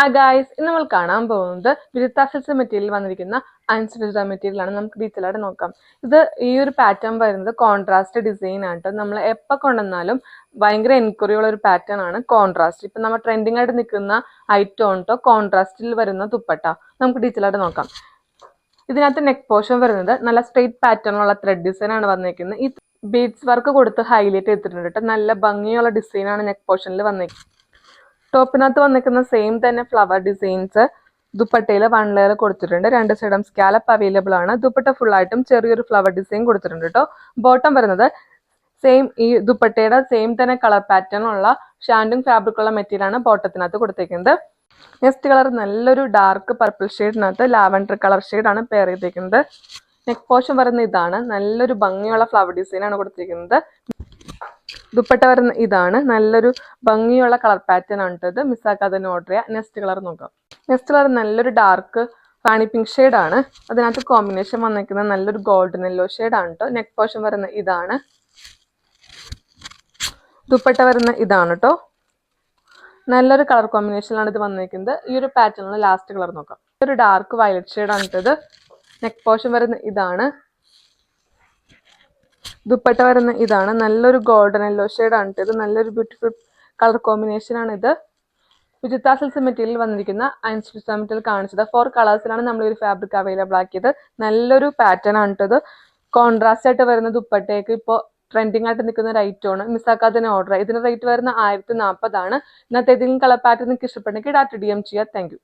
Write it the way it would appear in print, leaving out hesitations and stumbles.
Hi guys, ഇന്ന് നമ്മൾ കാണാൻ പോകുന്നത് വിരുത്ത സിൽക്സ് മെറ്റീരിയൽ വന്നിരിക്കുന്ന അൺസ്റ്റിച്ച്ഡ് മെറ്റീരിയൽ ആണ്. നമുക്ക് ഡീറ്റെയിൽ ആയിട്ട് നോക്കാം. ഇത് ഈ ഒരു പാറ്റേൺ വരുന്നത് കോൺട്രാസ്റ്റ് ഡിസൈൻ ആണ്. നമ്മൾ എപ്പോൾ കൊണ്ടുവന്നാലും ഭയങ്കര എൻക്വയറി ഉള്ള ഒരു പാറ്റേൺ ആണ് കോൺട്രാസ്റ്റ്. ഇപ്പം നമ്മൾ ട്രെൻഡിങ് ആയിട്ട് നിൽക്കുന്ന ഐറ്റം ഉണ്ടോ കോൺട്രാസ്റ്റിൽ വരുന്ന ദുപ്പട്ട. നമുക്ക് ഡീറ്റെയിൽ ആയിട്ട് നോക്കാം. ഇതിനകത്ത് നെക്ക് പോർഷൻ വരുന്നത് നല്ല സ്ട്രെയിറ്റ് പാറ്റേണുള്ള ത്രെഡ് ഡിസൈൻ ആണ് വന്നിരിക്കുന്നത്. ഈ ബീഡ്സ് വർക്ക് കൊടുത്ത് ഹൈലൈറ്റ് ചെയ്തിട്ടുണ്ട്. നല്ല ഭംഗിയുള്ള ഡിസൈൻ ആണ് നെക്ക് പോർഷനിൽ വന്നിരിക്കുന്നത്. ടോപ്പിനകത്ത് വന്നിരിക്കുന്ന സെയിം തന്നെ ഫ്ലവർ ഡിസൈൻസ് ദുപ്പട്ടയിൽ 1 ലെയർ കൊടുത്തിട്ടുണ്ട്. 2 സൈഡും സ്കാലപ്പ് അവൈലബിൾ ആണ്. ദുപ്പട്ട ഫുൾ ആയിട്ടും ചെറിയൊരു ഫ്ലവർ ഡിസൈൻ കൊടുത്തിട്ടുണ്ട് കേട്ടോ. ബോട്ടം വരുന്നത് സെയിം ഈ ദുപ്പട്ടയുടെ സെയിം തന്നെ കളർ പാറ്റേൺ ഉള്ള ഷാൻഡിങ് ഫാബ്രിക് ഉള്ള മെറ്റീരിയൽ ആണ് ബോട്ടത്തിനകത്ത് കൊടുത്തിരിക്കുന്നത്. നെക്സ്റ്റ് കളർ നല്ലൊരു ഡാർക്ക് പർപ്പിൾ ഷെയ്ഡിനകത്ത് ലാവൻഡർ കളർ ഷെയ്ഡാണ് പെയർ ചെയ്തിരിക്കുന്നത്. നെക്ക് പോർഷൻ വരുന്ന ഇതാണ്. നല്ലൊരു ഭംഗിയുള്ള ഫ്ലവർ ഡിസൈൻ ആണ് കൊടുത്തിരിക്കുന്നത്. ദുപ്പട്ട വരുന്ന ഇതാണ്. നല്ലൊരു ഭംഗിയുള്ള കളർ പാറ്റേൺ ആണ് ഇത്. മിസ്സാക്കാതെ തന്നെ ഓർഡർ ചെയ്യുക. നെക്സ്റ്റ് കളർ നോക്കാം. നെക്സ്റ്റ് കളർ നല്ലൊരു ഡാർക്ക് റാണി പിങ്ക് ഷെയ്ഡ് ആണ്. അതിനകത്ത് കോമ്പിനേഷൻ വന്നിരിക്കുന്നത് നല്ലൊരു ഗോൾഡൻ യെല്ലോ ഷെയ്ഡ് ആണ് കേട്ടോ. നെക്ക് പോർഷൻ വരുന്ന ഇതാണ്. ദുപ്പട്ട വരുന്ന ഇതാണ് കേട്ടോ. നല്ലൊരു കളർ കോമ്പിനേഷനിലാണ് ഇത് വന്നിരിക്കുന്നത്. ഈ ഒരു പാറ്റേണിൽ ലാസ്റ്റ് കളർ നോക്കാം. ഒരു ഡാർക്ക് വയലറ്റ് ഷെയ്ഡ് ആണ് ഇത്. നെക്ക് പോർഷൻ വരുന്ന ഇതാണ്. ദുപ്പട്ട വരുന്ന ഇതാണ്. നല്ലൊരു ഗോൾഡൻ യെല്ലോ ഷെയ്ഡ് ആണ് ഇത്. നല്ലൊരു ബ്യൂട്ടിഫുൾ കളർ കോമ്പിനേഷൻ ആണ് ഇത്. വിചിത്ര സിൽക്സ് മെറ്റീരിയൽ വന്നിരിക്കുന്ന അൺസ്റ്റിച്ച്ഡ് മെറ്റീരിയൽ കാണിച്ചത് 4 കളേഴ്സിലാണ് നമ്മൾ ഈ ഒരു ഫാബ്രിക് അവൈലബിൾ ആക്കിയത്. നല്ലൊരു പാറ്റേൺ ആണ് ഇത്. കോൺട്രാസ്റ്റ് ആയിട്ട് വരുന്ന ദുപ്പട്ടയ്ക്ക് ഇപ്പോൾ ട്രെൻഡിങ് ആയിട്ട് നിൽക്കുന്ന ഒരു ഐറ്റം ആണ്. മിസ്സാക്കാതെ തന്നെ ഓർഡർ. ഇതിന് റേറ്റ് വരുന്ന 1040 ആണ്. ഇന്നത്തെ ഏതെങ്കിലും കളർ പാറ്റേൺ നിങ്ങൾക്ക് ഇഷ്ടപ്പെട്ടെങ്കിൽ ഡാറ്റ DM ചെയ്യുക. Thank you.